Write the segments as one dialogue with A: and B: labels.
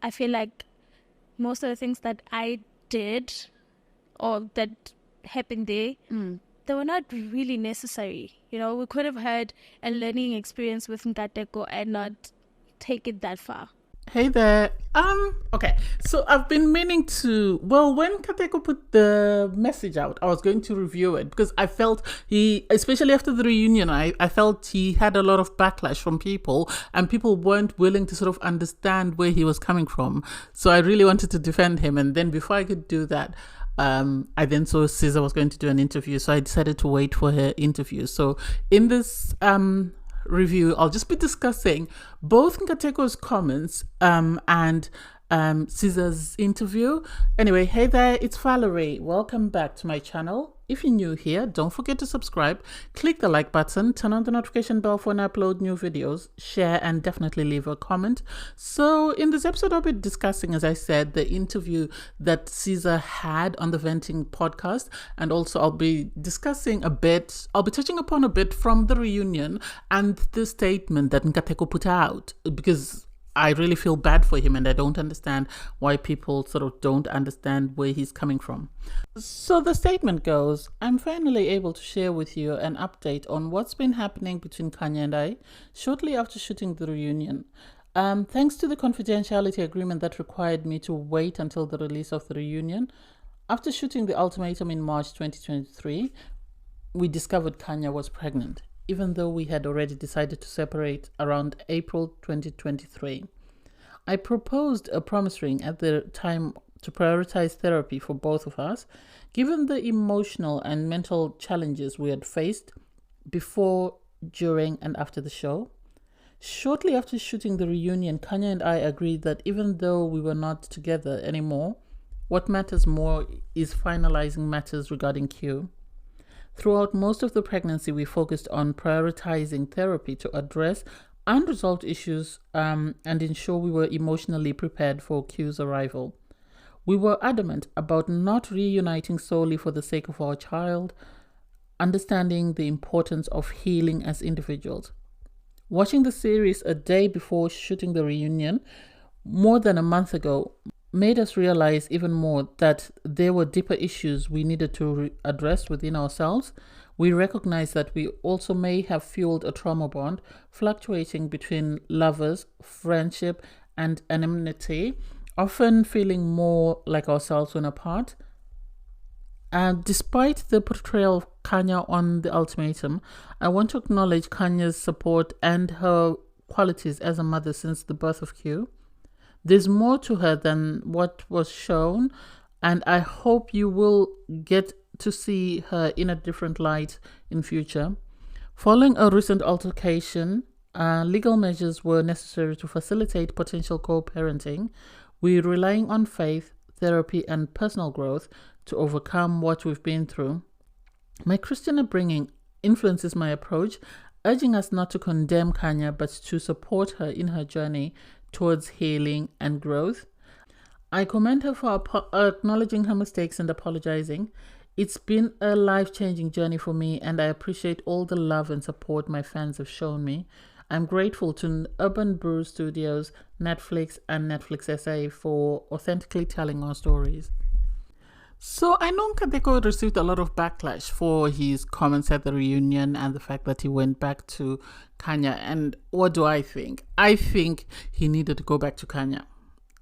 A: I feel like most of the things that I did or that happened there, they were not really necessary. You know, we could have had a learning experience with Nkateko and not take it that far.
B: Hey there. Okay. So I've been meaning to. Well, when Kadeo put the message out, I was going to review it because I felt especially after the reunion, I felt he had a lot of backlash from people, and people weren't willing to sort of understand where he was coming from. So I really wanted to defend him, and then before I could do that, I then saw Siza was going to do an interview, so I decided to wait for her interview. So in this review, I'll just be discussing both Nkateko's comments and Siza's interview. Anyway, hey there, it's Valerie. Welcome back to my channel. If you're new here, don't forget to subscribe, click the like button, turn on the notification bell for when I upload new videos, share, and definitely leave a comment. So in this episode, I'll be discussing, as I said, the interview that Siza had on the Venting podcast, and also I'll be touching upon a bit from the reunion and the statement that Nkateko put out, because I really feel bad for him and I don't understand why people sort of don't understand where he's coming from. So the statement goes, I'm finally able to share with you an update on what's been happening between Kanya and I shortly after shooting the reunion. Thanks to the confidentiality agreement that required me to wait until the release of the reunion, after shooting the Ultimatum in March 2023, we discovered Kanya was pregnant, even though we had already decided to separate around April 2023. I proposed a promise ring at the time to prioritize therapy for both of us, given the emotional and mental challenges we had faced before, during, and after the show. Shortly after shooting the reunion, Kanya and I agreed that even though we were not together anymore, what matters more is finalizing matters regarding Q. Throughout most of the pregnancy, we focused on prioritizing therapy to address unresolved issues and ensure we were emotionally prepared for Q's arrival. We were adamant about not reuniting solely for the sake of our child, understanding the importance of healing as individuals. Watching the series a day before shooting the reunion, more than a month ago, made us realize even more that there were deeper issues we needed to address within ourselves. We recognize that we also may have fueled a trauma bond, fluctuating between lovers, friendship, and enmity, often feeling more like ourselves when apart. And despite the portrayal of Kanya on the Ultimatum, I want to acknowledge Kanya's support and her qualities as a mother since the birth of Q. There's more to her than what was shown, and I hope you will get to see her in a different light in future. Following a recent altercation, legal measures were necessary to facilitate potential co-parenting. We're relying on faith, therapy, and personal growth to overcome what we've been through. My Christian upbringing influences my approach, urging us not to condemn Kanya, but to support her in her journey towards healing and growth. I commend her for acknowledging her mistakes and apologizing. It's been a life-changing journey for me, and I appreciate all the love and support my fans have shown me. I'm grateful to Urban Brew Studios, Netflix, and Netflix SA for authentically telling our stories. So I know Kadeo received a lot of backlash for his comments at the reunion and the fact that he went back to Kanya. And what do I think? I think he needed to go back to Kanya.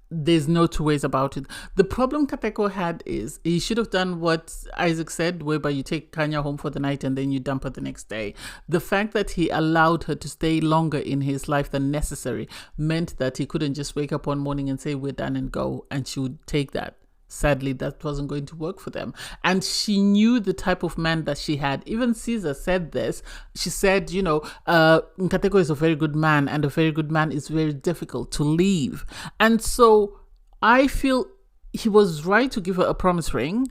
B: There's no two ways about it. The problem Kadeo had is he should have done what Isaac said, whereby you take Kanya home for the night and then you dump her the next day. The fact that he allowed her to stay longer in his life than necessary meant that he couldn't just wake up one morning and say, we're done and go, and she would take that. Sadly, that wasn't going to work for them. And she knew the type of man that she had. Even Siza said this. She said, Nkateko is a very good man, and a very good man is very difficult to leave. And so I feel he was right to give her a promise ring,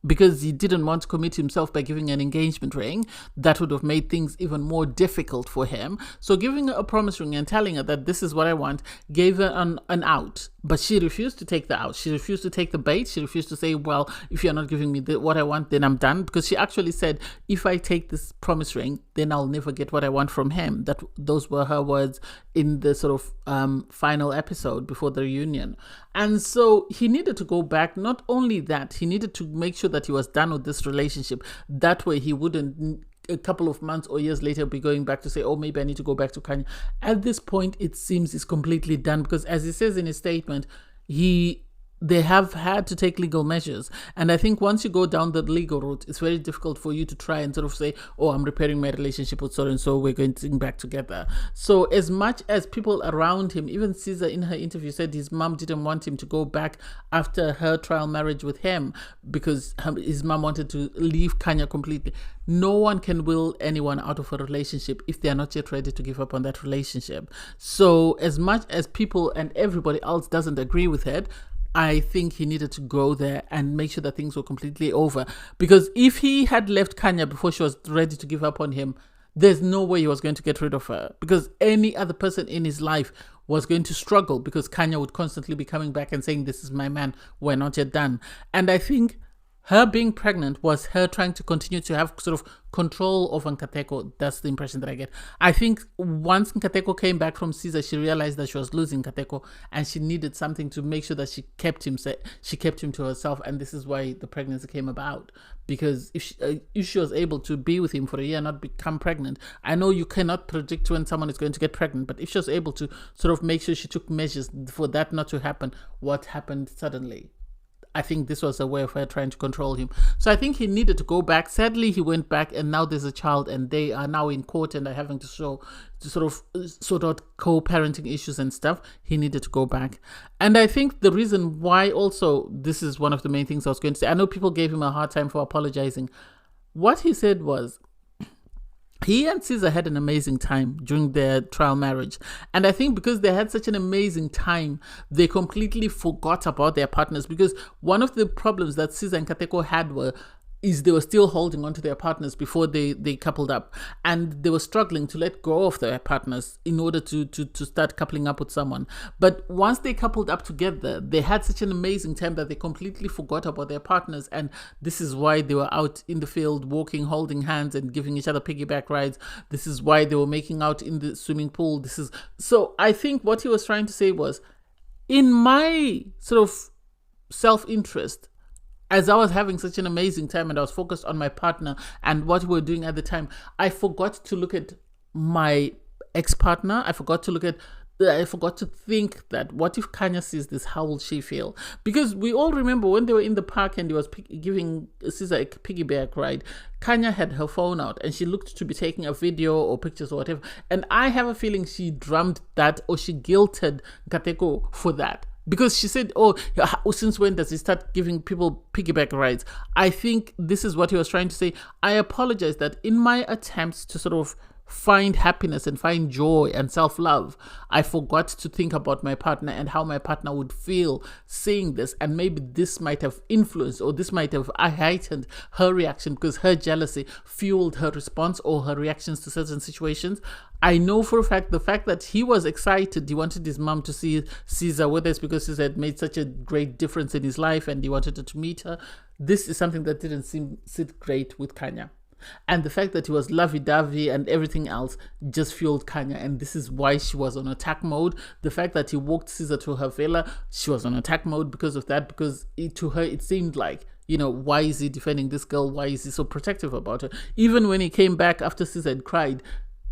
B: because he didn't want to commit himself by giving an engagement ring. That would have made things even more difficult for him. So giving her a promise ring and telling her that this is what I want gave her an out. But she refused to take the out. She refused to take the bait. She refused to say, well, if you're not giving me what I want, then I'm done. Because she actually said, if I take this promise ring, then I'll never get what I want from him. Those were her words in the sort of final episode before the reunion. And so he needed to go back. Not only that, he needed to make sure that he was done with this relationship. That way he wouldn't, a couple of months or years later, be going back to say, oh, maybe I need to go back to Kanye. At this point, it seems he's completely done, because as he says in his statement, they have had to take legal measures. And I think once you go down the legal route, it's very difficult for you to try and sort of say, oh, I'm repairing my relationship with so and so, we're going to sing back together. So as much as people around him, even Caesar in her interview said his mom didn't want him to go back after her trial marriage with him because his mom wanted to leave Kanye completely. No one can will anyone out of a relationship if they are not yet ready to give up on that relationship. So as much as people and everybody else doesn't agree with it, I think he needed to go there and make sure that things were completely over. Because if he had left Kanye before she was ready to give up on him, there's no way he was going to get rid of her. Because any other person in his life was going to struggle, because Kanye would constantly be coming back and saying, this is my man, we're not yet done. And I think her being pregnant was her trying to continue to have sort of control over Nkateko. That's the impression that I get. I think once Nkateko came back from Caesar, she realized that she was losing Nkateko, and she needed something to make sure that she kept him to herself. And this is why the pregnancy came about. Because if she was able to be with him for a year and not become pregnant, I know you cannot predict when someone is going to get pregnant, but if she was able to sort of make sure she took measures for that not to happen, what happened suddenly? I think this was a way of her trying to control him. So I think he needed to go back. Sadly, he went back, and now there's a child, and they are now in court and are having to sort out co-parenting issues and stuff. He needed to go back. And I think the reason why also, this is one of the main things I was going to say. I know people gave him a hard time for apologizing. What he said was, he and Caesar had an amazing time during their trial marriage. And I think because they had such an amazing time, they completely forgot about their partners. Because one of the problems that Caesar and Nkateko had is they were still holding on to their partners before they coupled up. And they were struggling to let go of their partners in order to start coupling up with someone. But once they coupled up together, they had such an amazing time that they completely forgot about their partners. And this is why they were out in the field walking, holding hands and giving each other piggyback rides. This is why they were making out in the swimming pool. So I think what he was trying to say was, in my sort of self-interest, as I was having such an amazing time and I was focused on my partner and what we were doing at the time, I forgot to look at my ex-partner. I forgot to think that, what if Kanye sees this, how will she feel? Because we all remember when they were in the park and he was giving Caesar a piggyback ride, Kanye had her phone out and she looked to be taking a video or pictures or whatever. And I have a feeling she drummed that, or she guilted Nkateko for that. Because she said, oh, since when does he start giving people piggyback rides? I think this is what he was trying to say. I apologize that in my attempts to sort of find happiness and find joy and self-love, I forgot to think about my partner and how my partner would feel seeing this. And maybe this might have influenced, or this might have heightened her reaction, because her jealousy fueled her response or her reactions to certain situations. I know for a fact, the fact that he was excited, he wanted his mom to see Caesar, whether it's because Caesar had made such a great difference in his life and he wanted her to meet her. This is something that didn't sit great with Kanye. And the fact that he was lovey-dovey and everything else just fueled Kanye. And this is why she was on attack mode. The fact that he walked Caesar to her villa, she was on attack mode because of that. Because to her, it seemed like, why is he defending this girl? Why is he so protective about her? Even when he came back after Caesar had cried,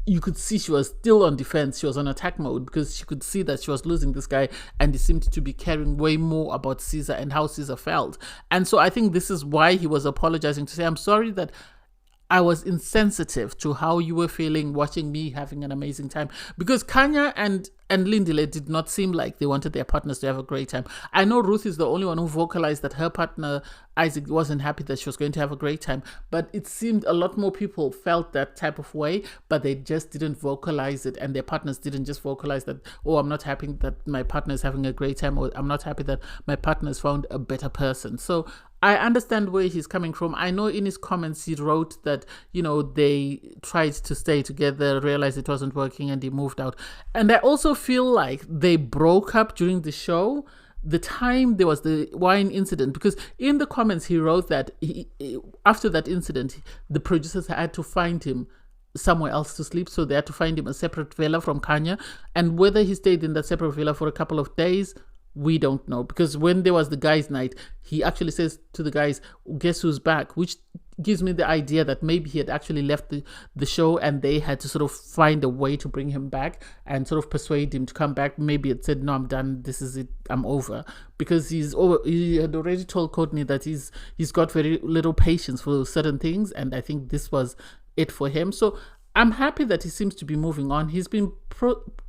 B: you could see she was still on defense. She was on attack mode because she could see that she was losing this guy, and he seemed to be caring way more about Caesar and how Caesar felt. And so I think this is why he was apologizing, to say, I'm sorry that I was insensitive to how you were feeling watching me having an amazing time. Because Kanye and and Lindile did not seem like they wanted their partners to have a great time. I know Ruth is the only one who vocalized that her partner, Isaac, wasn't happy that she was going to have a great time. But it seemed a lot more people felt that type of way, but they just didn't vocalize it. And their partners didn't just vocalize that, oh, I'm not happy that my partner is having a great time, or I'm not happy that my partner has found a better person. So I understand where he's coming from. I know in his comments he wrote that, they tried to stay together, realized it wasn't working, and he moved out. And I also feel like they broke up during the show, the time there was the wine incident, because in the comments he wrote that after that incident, the producers had to find him somewhere else to sleep, so they had to find him a separate villa from Kanya. And whether he stayed in that separate villa for a couple of days, we don't know, because when there was the guys' night, he actually says to the guys, guess who's back, which gives me the idea that maybe he had actually left the show and they had to sort of find a way to bring him back and sort of persuade him to come back. Maybe it said, no, I'm done, this is it, I'm over, because he had already told Courtney that he's got very little patience for certain things, and I think this was it for him. So I'm happy that he seems to be moving on. He's been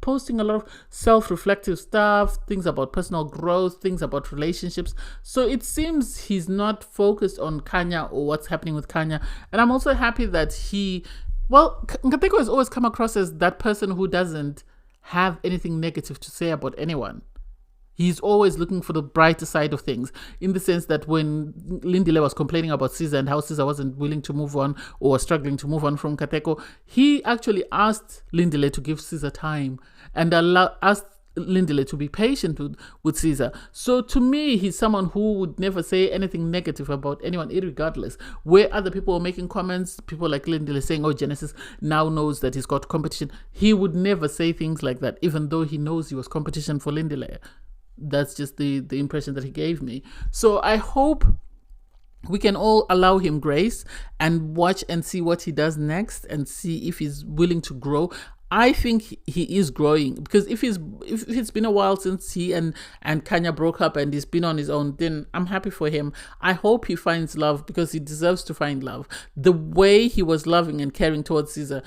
B: posting a lot of self-reflective stuff, things about personal growth, things about relationships. So it seems he's not focused on Kanya or what's happening with Kanya. And I'm also happy that Nkateko has always come across as that person who doesn't have anything negative to say about anyone. He's always looking for the brighter side of things, in the sense that when Lindile was complaining about Caesar and how Caesar wasn't willing to move on or struggling to move on from Nkateko, he actually asked Lindile to give Caesar time and asked Lindile to be patient with Caesar. So to me, he's someone who would never say anything negative about anyone, irregardless. Where other people were making comments, people like Lindile saying, oh, Genesis now knows that he's got competition. He would never say things like that, even though he knows he was competition for Lindile. That's just the impression that he gave me. So I hope we can all allow him grace and watch and see what he does next and see if he's willing to grow. I think he is growing, because if it's been a while since he and Kanya broke up and he's been on his own, then I'm happy for him. I hope he finds love, because he deserves to find love. The way he was loving and caring towards Caesar,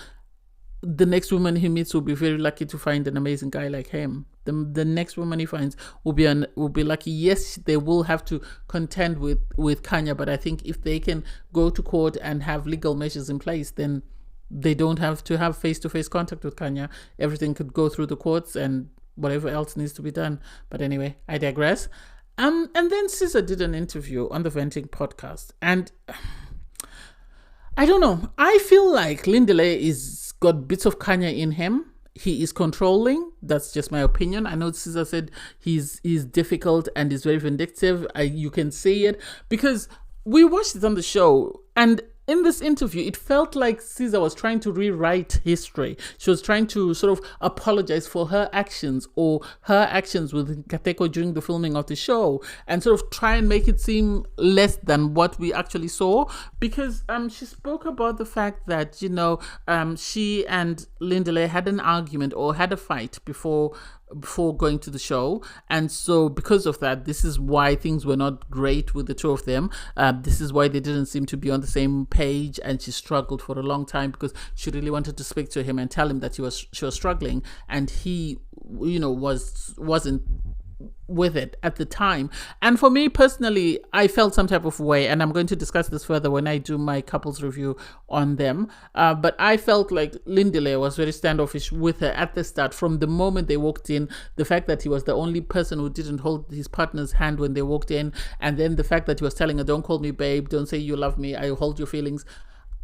B: the next woman he meets will be very lucky to find an amazing guy like him. The next woman he finds will be lucky. Yes, they will have to contend with Kanya, but I think if they can go to court and have legal measures in place, then they don't have to have face-to-face contact with Kanya. Everything could go through the courts and whatever else needs to be done. But anyway, I digress. And then Caesar did an interview on the Venting podcast, and I don't know. I feel like Lindile is got bits of Kanya in him. He is controlling. That's just my opinion. I know Caesar said he's difficult and is very vindictive. You can see it, because we watched it on the show, and in this interview, it felt like Caesar was trying to rewrite history. She was trying to sort of apologize for her actions or her actions with Nkateko during the filming of the show, and sort of try and make it seem less than what we actually saw. Because she spoke about the fact that, she and Lindile had an argument or had a fight before going to the show, and so because of that, this is why things were not great with the two of them. This is why they didn't seem to be on the same page, and she struggled for a long time because she really wanted to speak to him and tell him that she was struggling, and he wasn't with it at the time. And for me personally, I felt some type of way, and I'm going to discuss this further when I do my couples review on them, but I felt like Lindile was very standoffish with her at the start. From the moment they walked in, the fact that he was the only person who didn't hold his partner's hand when they walked in, and then the fact that he was telling her, don't call me babe, don't say you love me, I hold your feelings.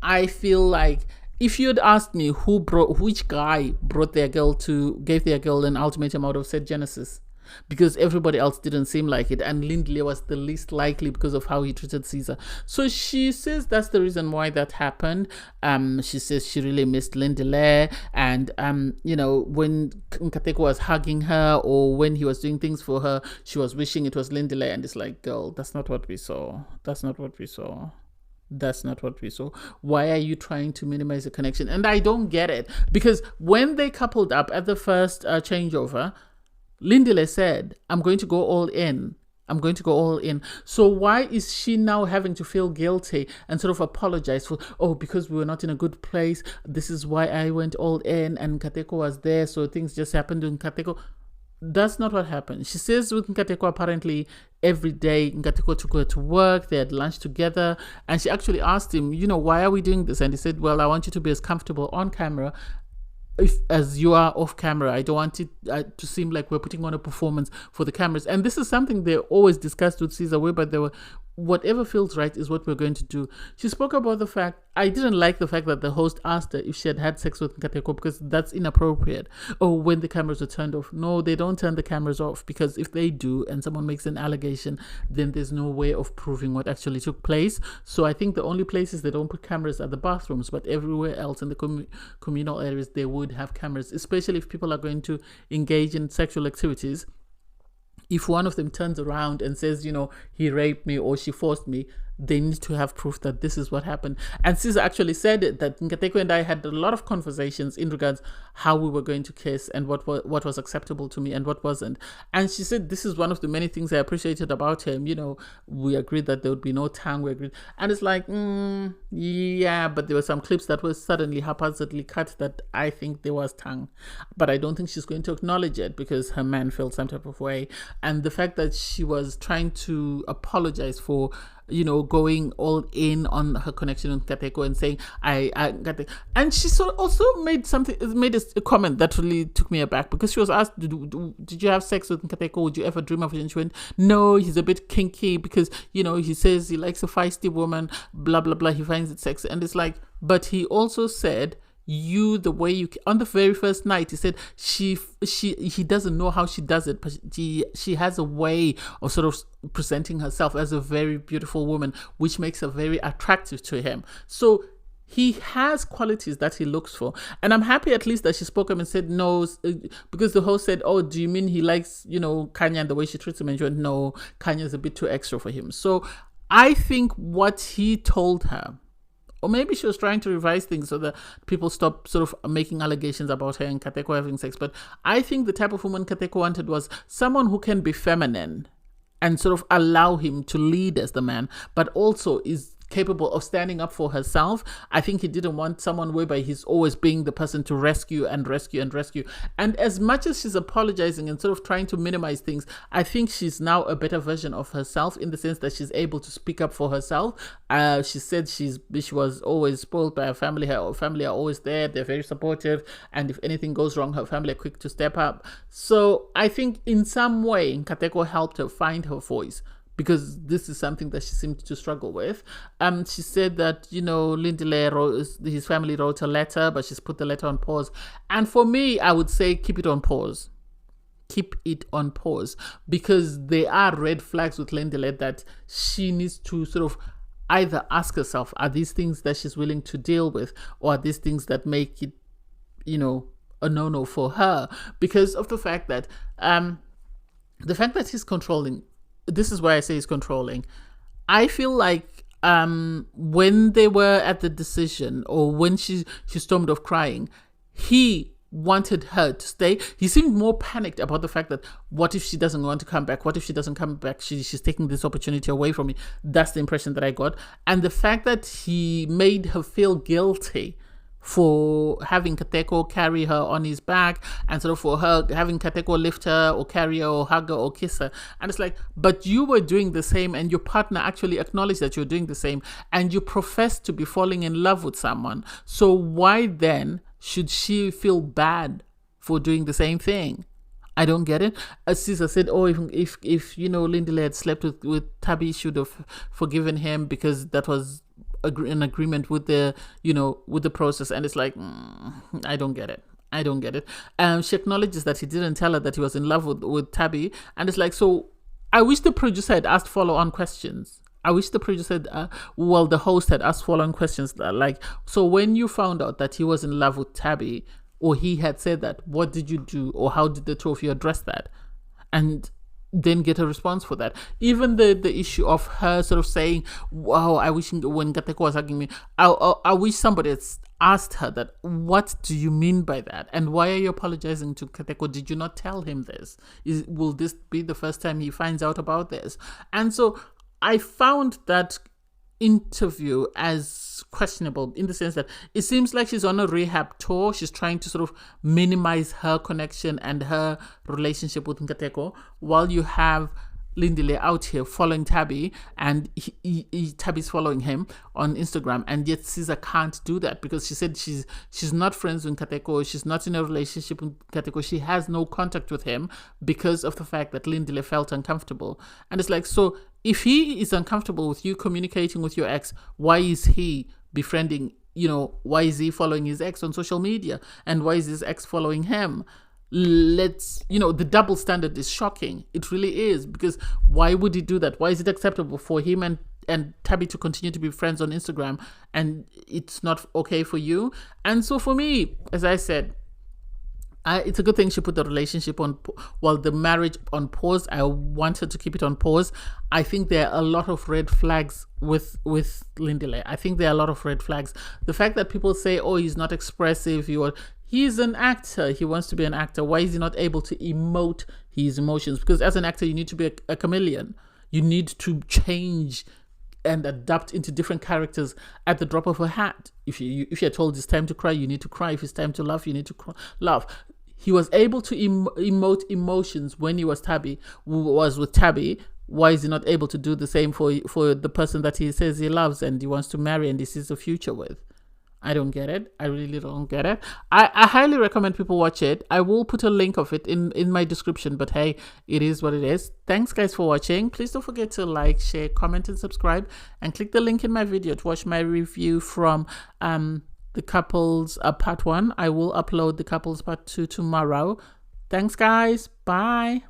B: I feel like if you had asked me which guy gave their girl an ultimatum, I would have said Genesis, because everybody else didn't seem like it, and Lindley was the least likely because of how he treated Caesar. So she says that's the reason why that happened. She says she really missed Lindley, and when Nkateko was hugging her or when he was doing things for her, she was wishing it was Lindley, and it's like, girl, that's not what we saw. That's not what we saw. Why are you trying to minimize the connection? And I don't get it, because when they coupled up at the first changeover, Lindile said, I'm going to go all in I'm going to go all in. So why is she now having to feel guilty and sort of apologize for, oh, because we were not in a good place, this is why I went all in and Nkateko was there, so things just happened to Nkateko. That's not what happened. She says with Nkateko, apparently every day Nkateko took her to work, they had lunch together, and she actually asked him, why are we doing this? And he said, well, I want you to be as comfortable on camera as you are off camera. I don't want it to seem like we're putting on a performance for the cameras. And this is something they always discussed with Caesar, whereby they were, whatever feels right is what we're going to do. She spoke about the fact, I didn't like the fact that the host asked her if she had had sex with Nkateko, because that's inappropriate. Oh, when the cameras are turned off. No, they don't turn the cameras off, because if they do and someone makes an allegation, then there's no way of proving what actually took place. So I think the only places they don't put cameras are the bathrooms, but everywhere else in the communal areas, they would have cameras, especially if people are going to engage in sexual activities. If one of them turns around and says, he raped me or she forced me, they need to have proof that this is what happened. And Caesar actually said it, that Nkateko and I had a lot of conversations in regards how we were going to kiss and what was acceptable to me and what wasn't. And she said, this is one of the many things I appreciated about him. We agreed that there would be no tongue. We agreed. And it's like, yeah, but there were some clips that were suddenly haphazardly cut that I think there was tongue. But I don't think she's going to acknowledge it because her man felt some type of way. And the fact that she was trying to apologize for going all in on her connection with Nkateko and saying, I got it. And she also made a comment that really took me aback, because she was asked, did you have sex with Nkateko? Would you ever dream of it? And she went, no, he's a bit kinky because, he says he likes a feisty woman, blah, blah, blah. He finds it sexy. And it's like, but he also said, the way you on the very first night, he said he doesn't know how she does it, but she has a way of sort of presenting herself as a very beautiful woman, which makes her very attractive to him. So he has qualities that he looks for. And I'm happy at least that she spoke up and said no, because the host said, oh, do you mean he likes Kanya and the way she treats him? And she went, no, Kanya's a bit too extra for him. So I think what he told her, or maybe she was trying to revise things so that people stop sort of making allegations about her and Nkateko having sex. But I think the type of woman Nkateko wanted was someone who can be feminine and sort of allow him to lead as the man, but also is capable of standing up for herself. I think he didn't want someone whereby he's always being the person to rescue and rescue and rescue. And as much as she's apologizing and sort of trying to minimize things, I think she's now a better version of herself in the sense that she's able to speak up for herself. She said she was always spoiled by her family. Her family are always there. They're very supportive. And if anything goes wrong, her family are quick to step up. So I think in some way, Nkateko helped her find her voice, because this is something that she seemed to struggle with. She said that, Lindile, his family wrote a letter, but she's put the letter on pause. And for me, I would say keep it on pause. Keep it on pause, because there are red flags with Lindile that she needs to sort of either ask herself, are these things that she's willing to deal with, or are these things that make it, a no-no for her? Because of the fact that he's controlling. This is why I say he's controlling. I feel like when they were at the decision, or when she stormed off crying, he wanted her to stay. He seemed more panicked about the fact that what if she doesn't want to come back? What if she doesn't come back? She's taking this opportunity away from me. That's the impression that I got. And the fact that he made her feel guilty for having Nkateko carry her on his back, and sort of for her having Nkateko lift her or carry her or hug her or kiss her. And it's like, but you were doing the same, and your partner actually acknowledged that you're doing the same, and you profess to be falling in love with someone. So why then should she feel bad for doing the same thing? I don't get it. As Caesar said, oh, if Lindile had slept with Tabby, she should have forgiven him because that was an agreement with the process. And it's like, I don't get it. She acknowledges that he didn't tell her that he was in love with Tabby. And it's like, so I wish the producer had asked follow-on questions. I wish the producer had, the host had asked follow-on questions like, so when you found out that he was in love with Tabby, or he had said that, what did you do, or how did the two of you address that? And then get a response for that. Even the issue of her sort of saying, wow, I wish when Nkateko was hugging me, I wish somebody had asked her that, what do you mean by that? And why are you apologizing to Nkateko? Did you not tell him this? Will this be the first time he finds out about this? And so I found that interview as questionable in the sense that it seems like she's on a rehab tour. She's trying to sort of minimize her connection and her relationship with Nkateko, while you have Lindile out here following Tabby, and Tabby's following him on Instagram, and yet Caesar can't do that because she said she's not friends with Nkateko, she's not in a relationship with Nkateko, she has no contact with him because of the fact that Lindile felt uncomfortable. And it's like, so if he is uncomfortable with you communicating with your ex, why is he befriending, why is he following his ex on social media, and why is his ex following him? The double standard is shocking. It really is, because why would he do that? Why is it acceptable for him and Tabby to continue to be friends on Instagram, and it's not okay for you? And so for me, as I said, it's a good thing she put the relationship the marriage on pause. I wanted to keep it on pause. I think there are a lot of red flags with Lindile. I think there are a lot of red flags. The fact that people say, oh, he's not expressive, he's an actor. He wants to be an actor. Why is he not able to emote his emotions? Because as an actor, you need to be a chameleon. You need to change and adapt into different characters at the drop of a hat. If you're told it's time to cry, you need to cry. If it's time to laugh, you need to laugh. He was able to emote emotions when he was with Tabby. Why is he not able to do the same for the person that he says he loves and he wants to marry and he sees a future with? I don't get it. I really don't get it. I highly recommend people watch it. I will put a link of it in my description, but hey, it is what it is. Thanks guys for watching. Please don't forget to like, share, comment, and subscribe, and click the link in my video to watch my review from the couples part 1. I will upload the couples part 2 tomorrow. Thanks guys. Bye.